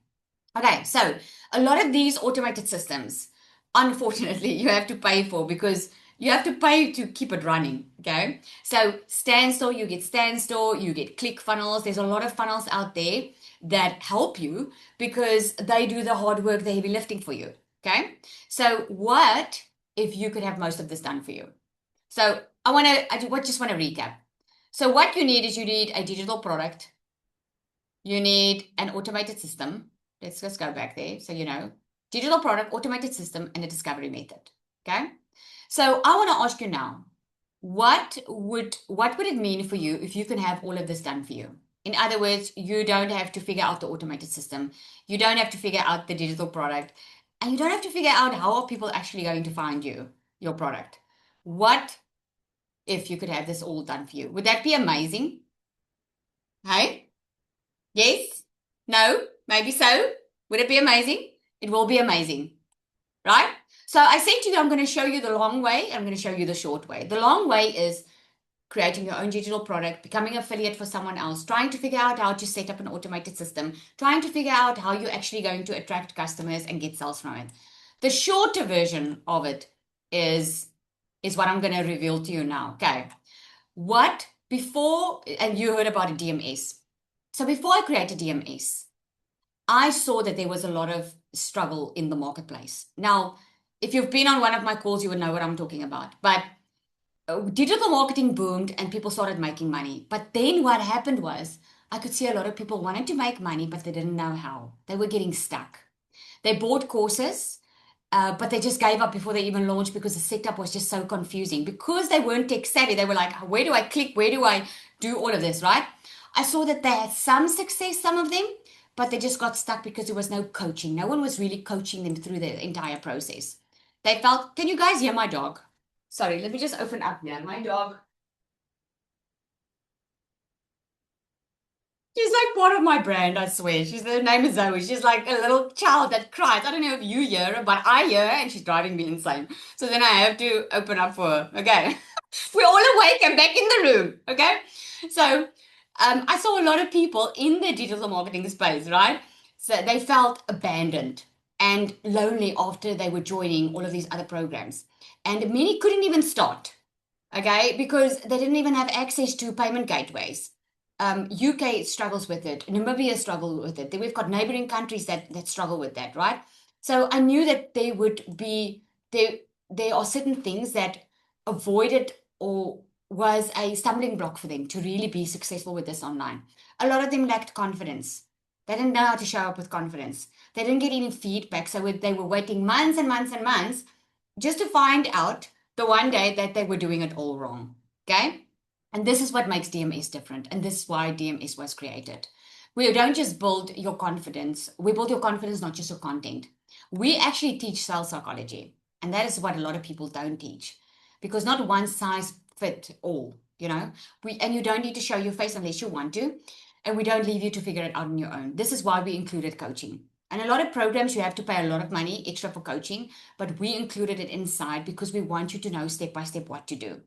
Okay. So a lot of these automated systems, unfortunately, you have to pay for because you have to pay to keep it running. Okay. So Standstore, you get Standstore, you get ClickFunnels. There's a lot of funnels out there that help you because they do the hard work, the heavy lifting for you. Okay. So what if you could have most of this done for you? So I just want to recap. So what you need is you need a digital product. You need an automated system. Let's just go back there. So, digital product, automated system, and a discovery method. Okay. So I want to ask you now, what would it mean for you if you can have all of this done for you? In other words, you don't have to figure out the automated system. You don't have to figure out the digital product. And you don't have to figure out how are people actually going to find your product. What if you could have this all done for you? Would that be amazing? Hey? Yes? No? Maybe so? Would it be amazing? It will be amazing. Right? So I said to you, I'm going to show you the long way. I'm going to show you the short way. The long way is creating your own digital product, becoming an affiliate for someone else, trying to figure out how to set up an automated system, trying to figure out how you're actually going to attract customers and get sales from it. The shorter version of it is what I'm going to reveal to you now. Okay. And you heard about a DMS. So before I created DMS, I saw that there was a lot of struggle in the marketplace. Now, if you've been on one of my calls, you would know what I'm talking about. But digital marketing boomed and people started making money. But then what happened was I could see a lot of people wanted to make money, but they didn't know how. They were getting stuck. They bought courses, but they just gave up before they even launched because the setup was just so confusing. Because they weren't tech savvy, they were like, where do I click? Where do I do all of this, right? I saw that they had some success, some of them, but they just got stuck because there was no coaching. No one was really coaching them through the entire process. They felt, can you guys hear my dog? Sorry, let me just open up here. My dog. She's like part of my brand, I swear. Her name is Zoe. She's like a little child that cries. I don't know if you hear her, but I hear her and she's driving me insane. So then I have to open up for her. Okay. We're all awake and back in the room. Okay. So I saw a lot of people in the digital marketing space, right? So they felt abandoned and lonely after they were joining all of these other programs. And many couldn't even start, okay, because they didn't even have access to payment gateways. UK struggles with it. Namibia struggles with it. Then we've got neighboring countries that struggle with that, right? So I knew that there would be there are certain things that avoided or was a stumbling block for them to really be successful with this online. A lot of them lacked confidence. They didn't know how to show up with confidence. They didn't get any feedback, so they were waiting months and months and months just to find out the one day that they were doing it all wrong. Okay? And this is what makes DMS different. And this is why DMS was created. We don't just build your confidence, we build your confidence, not just your content. We actually teach sales psychology. And that is what a lot of people don't teach because not one size fit all, you know. And you don't need to show your face unless you want to. And we don't leave you to figure it out on your own. This is why we included coaching. And a lot of programs, you have to pay a lot of money extra for coaching, but we included it inside because we want you to know step by step what to do.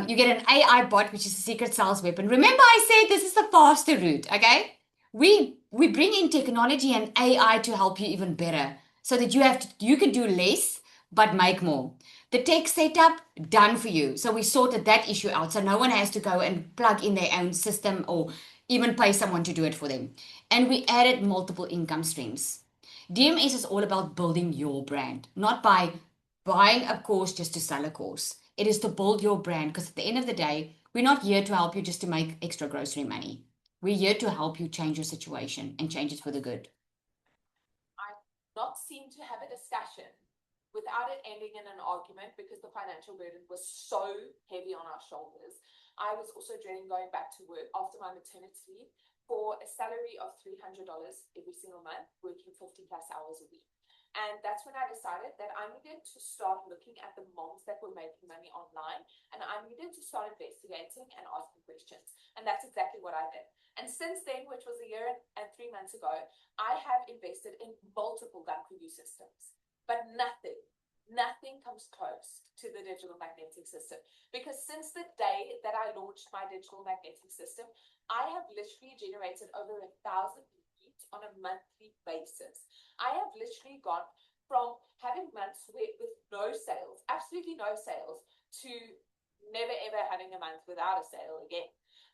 You get an AI bot, which is a secret sales weapon. Remember, I said this is the faster route, okay? We bring in technology and AI to help you even better so that you can do less but make more. The tech setup done for you. So we sorted that issue out. So no one has to go and plug in their own system or even pay someone to do it for them. And we added multiple income streams. DMS is all about building your brand, not by buying a course just to sell a course. It is to build your brand because at the end of the day, we're not here to help you just to make extra grocery money. We're here to help you change your situation and change it for the good. I not seem to have a discussion without it ending in an argument because the financial burden was so heavy on our shoulders. I was also dreading going back to work after my maternity leave for a salary of $300 every single month, working 50 plus hours a week. And that's when I decided that I needed to start looking at the moms that were making money online, and I needed to start investigating and asking questions. And that's exactly what I did. And since then, which was a year and 3 months ago, I have invested in multiple gun preview systems, but nothing comes close to the digital magnetic system. Because since the day that I launched my digital magnetic system, I have literally generated over 1,000 leads on a monthly basis. I have literally gone from having months with no sales, absolutely no sales, to never ever having a month without a sale again.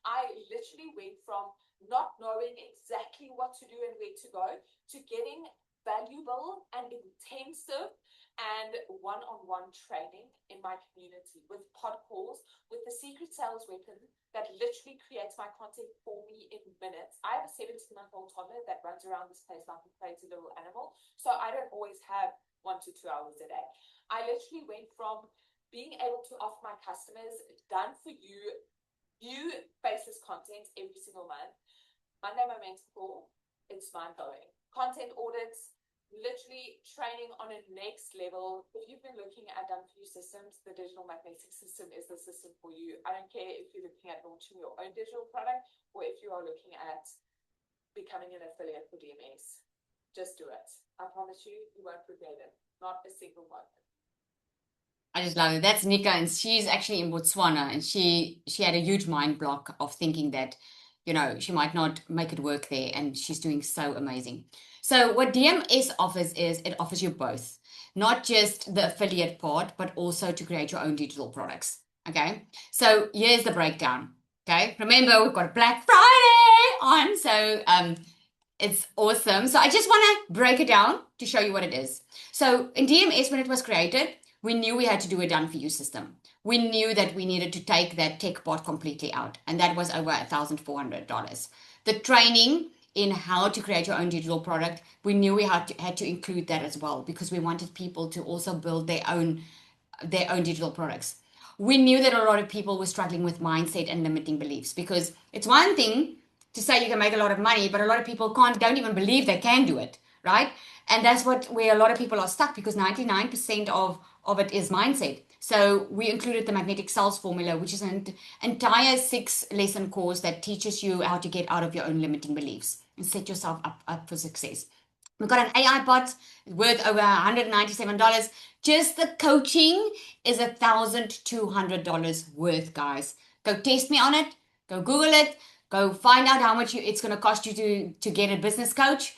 I literally went from not knowing exactly what to do and where to go to getting valuable and intensive and one-on-one training in my community with pod calls, with the secret sales weapon that literally creates my content for me in minutes. I have a 17-month-old toddler that runs around this place like a crazy little animal, so I don't always have 1 to 2 hours a day. I literally went from being able to offer my customers done for you, new faceless content every single month. Monday Momentum Call, it's mind-blowing. Content audits, literally training on a next level. If you've been looking at done for you systems, the digital magnetic system is the system for you. I don't care if you're looking at launching your own digital product or if you are looking at becoming an affiliate for DMS. Just do it. I promise you, you won't regret it. Not a single moment. I just love it. That's Nika, and she's actually in Botswana, and she had a huge mind block of thinking that, you know, she might not make it work there, and she's doing so amazing. So what DMS offers is it offers you both, not just the affiliate part, but also to create your own digital products. Okay, so here's the breakdown. Okay, remember we've got Black Friday on, so it's awesome. So I just want to break it down to show you what it is. So in DMS, when it was created, we knew we had to do a done for you system. We knew that we needed to take that tech bot completely out, and that was over $1,400. The training in how to create your own digital product, we knew we had to include that as well because we wanted people to also build their own digital products. We knew that a lot of people were struggling with mindset and limiting beliefs because it's one thing to say you can make a lot of money, but a lot of people don't even believe they can do it, right? And that's where a lot of people are stuck because 99% of it is mindset. So we included the magnetic sales formula, which is an entire 6-lesson course that teaches you how to get out of your own limiting beliefs and set yourself up for success. We've got an AI bot worth over $197. Just the coaching is $1,200 worth, guys. Go test me on it. Go Google it. Go find out how much it's going to cost you to get a business coach.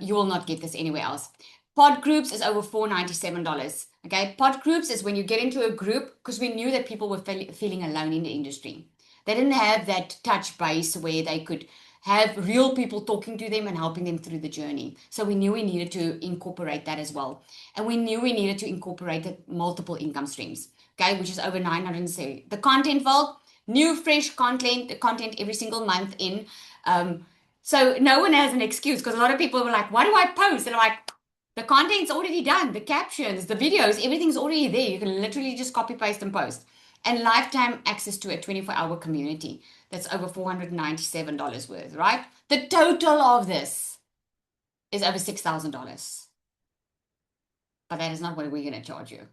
You will not get this anywhere else. Pod groups is over $497. Okay, pod groups is when you get into a group because we knew that people were feeling alone in the industry. They didn't have that touch base where they could have real people talking to them and helping them through the journey. So we knew we needed to incorporate that as well. And we knew we needed to incorporate the multiple income streams, okay, which is over 970. The content vault, new fresh content every single month in. So no one has an excuse, because a lot of people were like, what do I post? And I'm like, the content's already done, the captions, the videos, everything's already there. You can literally just copy, paste, and post. And lifetime access to a 24-hour community. That's over $497 worth, right? The total of this is over $6,000. But that is not what we're going to charge you.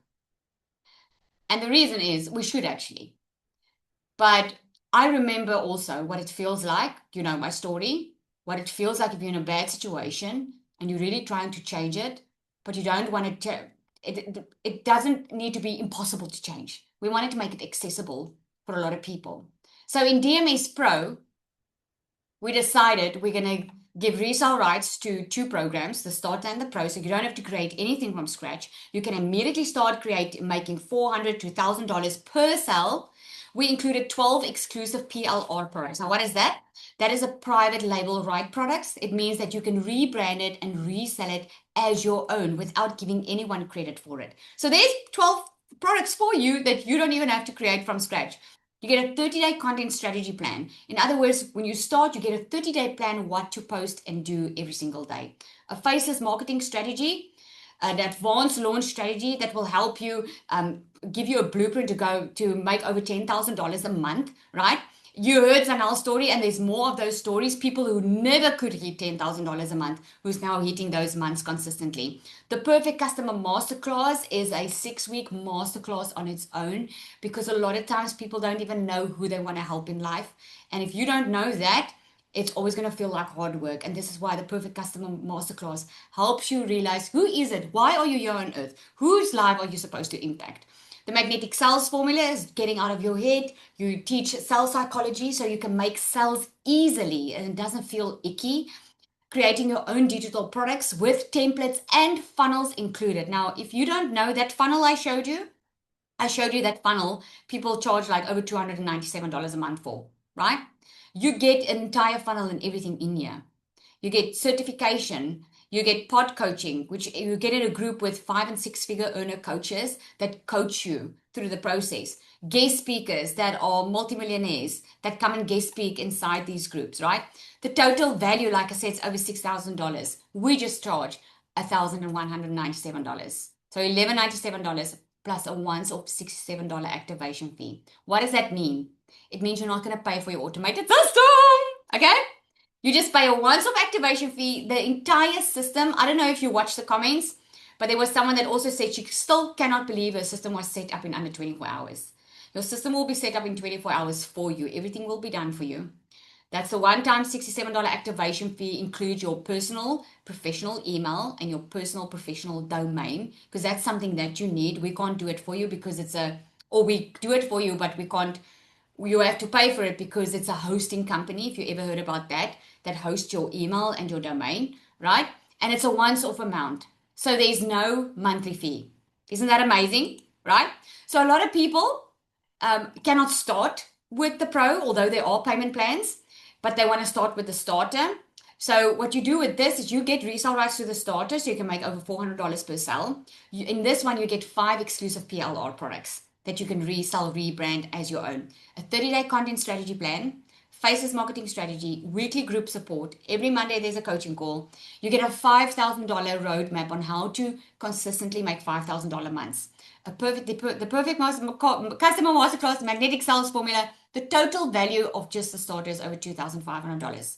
And the reason is we should actually. But I remember also what it feels like, you know, my story, what it feels like if you're in a bad situation and you're really trying to change it, but you don't want to, it doesn't need to be impossible to change. We wanted to make it accessible for a lot of people. So in DMS Pro, we decided we're going to give resale rights to 2 programs, the Starter and the Pro, so you don't have to create anything from scratch. You can immediately start making $400 to $1,000 per sale. We included 12 exclusive PLR products. Now, what is that? That is a private label right products. It means that you can rebrand it and resell it as your own without giving anyone credit for it. So there's 12 products for you that you don't even have to create from scratch. You get a 30-day content strategy plan. In other words, when you start, you get a 30-day plan what to post and do every single day. A faceless marketing strategy, an advanced launch strategy that will help you give you a blueprint to make over $10,000 a month, right? You heard Zanel's story, and there's more of those stories. People who never could hit $10,000 a month, who's now hitting those months consistently. The Perfect Customer Masterclass is a 6-week masterclass on its own, because a lot of times people don't even know who they want to help in life. And if you don't know that, it's always going to feel like hard work. And this is why the Perfect Customer Masterclass helps you realize, who is it? Why are you here on earth? Whose life are you supposed to impact? The magnetic sales formula is getting out of your head. You teach sales psychology so you can make sales easily and it doesn't feel icky. Creating your own digital products with templates and funnels included. Now, if you don't know that funnel I showed you that funnel people charge like over $297 a month for, right? You get an entire funnel and everything in here. You get certification. You get pod coaching, which you get in a group with 5- and 6-figure earner coaches that coach you through the process. Guest speakers that are multimillionaires that come and guest speak inside these groups, right? The total value, like I said, is over $6,000. We just charge $1,197. So $1,197 plus a once-off $67 activation fee. What does that mean? It means you're not going to pay for your automated system, okay? You just pay a once-off activation fee. The entire system, I don't know if you watched the comments, but there was someone that also said she still cannot believe her system was set up in under 24 hours. Your system will be set up in 24 hours for you. Everything will be done for you. That's the one-time $67 activation fee, includes your personal professional email and your personal professional domain, because that's something that you need. We can't do it for you because we do it for you, but we can't. You have to pay for it because it's a hosting company, if you ever heard about that hosts your email and your domain, right? And it's a once-off amount. So there's no monthly fee. Isn't that amazing, right? So a lot of people cannot start with the Pro, although there are payment plans, but they want to start with the Starter. So what you do with this is you get resale rights to the Starter, so you can make over $400 per sale. In this one, you get 5 exclusive PLR products that you can resell, rebrand as your own. A 30-day content strategy plan, faceless marketing strategy, weekly group support. Every Monday, there's a coaching call. You get a $5,000 roadmap on how to consistently make $5,000 months. The perfect customer masterclass, magnetic sales formula. The total value of just the Starter is over $2,500.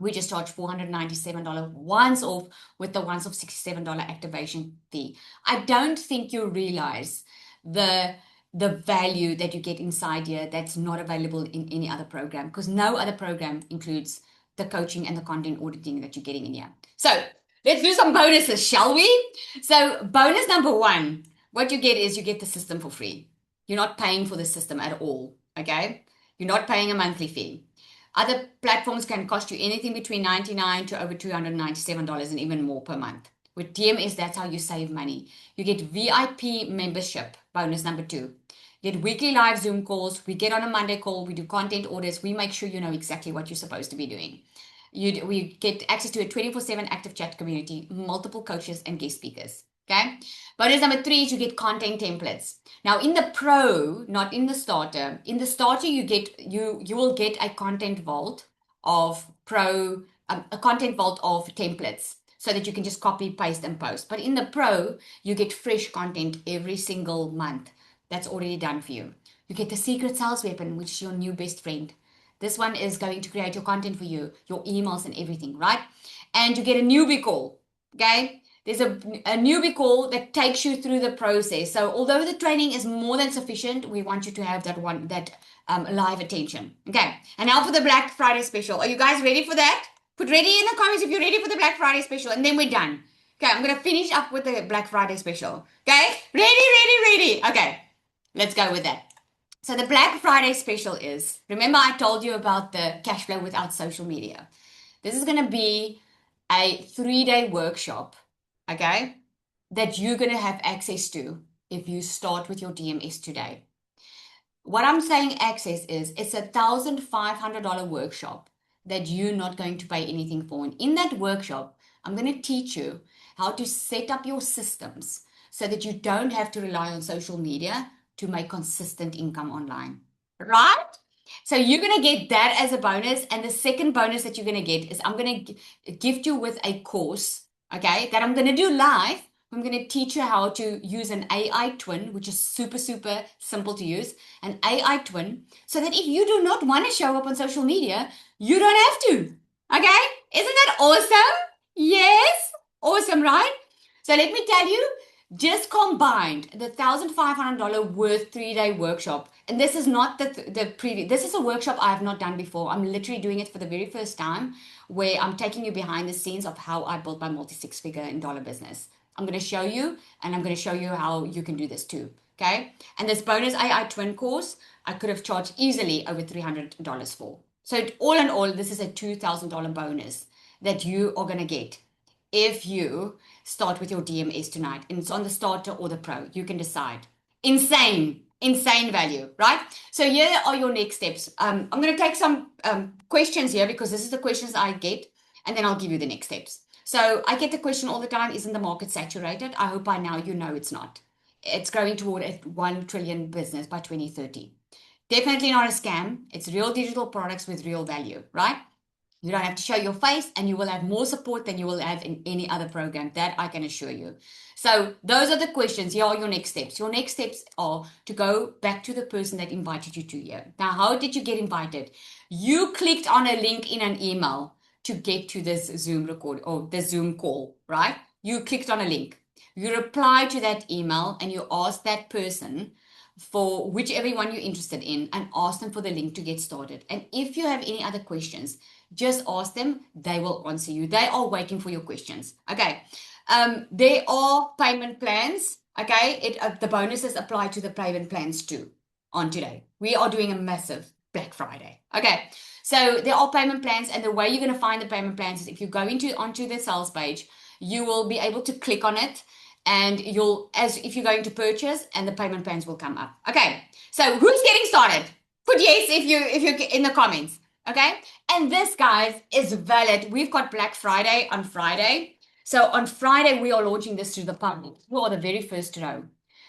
We just charge $497 once off with the once off $67 activation fee. I don't think you realize the value that you get inside here that's not available in any other program, because no other program includes the coaching and the content auditing that you're getting in here. So let's do some bonuses, shall we? So bonus number 1, what you get is you get the system for free. You're not paying for the system at all, okay? You're not paying a monthly fee. Other platforms can cost you anything between $99 to over $297 and even more per month. With DMS, that's how you save money. You get VIP membership, bonus number 2. You get weekly live Zoom calls. We get on a Monday call. We do content orders. We make sure you know exactly what you're supposed to be doing. We get access to a 24/7 active chat community, multiple coaches and guest speakers. Okay. Bonus number 3 is you get content templates. Now in the pro, not in the starter. In the starter, you will get a content vault of a content vault of templates so that you can just copy, paste, and post. But in the pro, you get fresh content every single month. That's already done for you. You get the secret sales weapon, which is your new best friend. This one is going to create your content for you, your emails and everything, right? And you get a newbie call, okay? There's a newbie call that takes you through the process. So although the training is more than sufficient, we want you to have that live attention. Okay, and now for the Black Friday special. Are you guys ready for that? Put ready in the comments if you're ready for the Black Friday special, and then we're done. Okay, I'm going to finish up with the Black Friday special. Okay, ready. Okay, let's go with that. So the Black Friday special is, remember I told you about the cash flow without social media. This is going to be a 3-day workshop, okay, that you're going to have access to if you start with your DMS today. What I'm saying access is, it's $1,500 workshop that you're not going to pay anything for. And in that workshop, I'm going to teach you how to set up your systems so that you don't have to rely on social media to make consistent income online, right? So you're going to get that as a bonus. And the second bonus that you're going to get is I'm going to gift you with a course, okay, that I'm going to do live. I'm going to teach you how to use an AI twin, which is super, super simple to use, an AI twin, so that if you do not want to show up on social media, you don't have to, okay? Isn't that awesome? Yes, awesome, right? So let me tell you, just combined the $1,500 worth 3-day workshop, and this is not the previous, this is a workshop I have not done before. I'm literally doing it for the very first time, where I'm taking you behind the scenes of how I built my multi-6-figure in dollar business. I'm going to show you, and I'm going to show you how you can do this too, okay? And this bonus AI twin course, I could have charged easily over $300 for. So all in all, this is a $2,000 bonus that you are going to get if you start with your DMS tonight. And it's on the starter or the pro. You can decide. Insane value, right? So here are your next steps. I'm going to take some questions here because this is the questions I get, and then I'll give you the next steps. So I get the question all the time, isn't the market saturated? I hope by now you know it's not. It's growing toward a 1 trillion business by 2030. Definitely not a scam. It's real digital products with real value, right? You don't have to show your face, and you will have more support than you will have in any other program. That I can assure you. So those are the questions. Here are your next steps. Your next steps are to go back to the person that invited you to here. Now, how did you get invited? You clicked on a link in an email to get to this Zoom record or the Zoom call, right? You clicked on a link. You reply to that email and you ask that person for whichever one you're interested in and ask them for the link to get started. And if you have any other questions, just ask them. They will answer you. They are waiting for your questions. Okay. There are payment plans. Okay. The bonuses apply to the payment plans too on today. We are doing a massive Black Friday. Okay. So there are payment plans, and the way you're going to find the payment plans is if you go onto the sales page, you will be able to click on it, and if you're going to purchase, and the payment plans will come up. Okay. So who's getting started? Put yes if you're in the comments. Okay. And this, guys, is valid. We've got Black Friday on Friday. So on Friday, we are launching this to the public. You are the very first to know.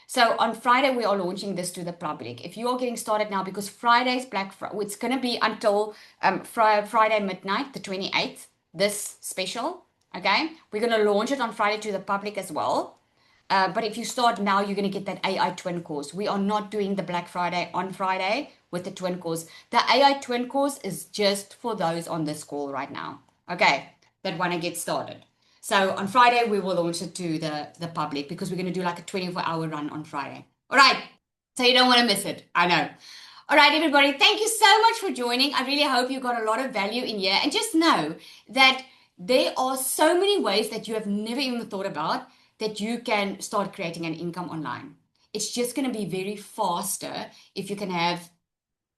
So on Friday, we are launching this to the public. If you are getting started now, because Friday's Black Friday, it's going to be until Friday midnight, the 28th, this special, okay? We're going to launch it on Friday to the public as well. But if you start now, you're going to get that AI twin course. We are not doing the Black Friday on Friday with the twin course. The AI twin course is just for those on this call right now, okay, that want to get started. So on Friday, we will launch it to the public because we're going to do like a 24-hour run on Friday. All right. So you don't want to miss it. I know. All right, everybody. Thank you so much for joining. I really hope you got a lot of value in here. And just know that there are so many ways that you have never even thought about that you can start creating an income online. It's just going to be very faster if you can have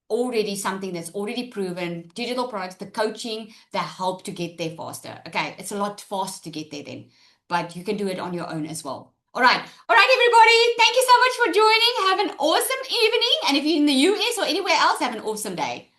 already something that's already proven, digital products, the coaching that help to get there faster. Okay, it's a lot faster to get there then, but you can do it on your own as well. All right. All right, everybody. Thank you so much for joining. Have an awesome evening. And if you're in the US or anywhere else, have an awesome day.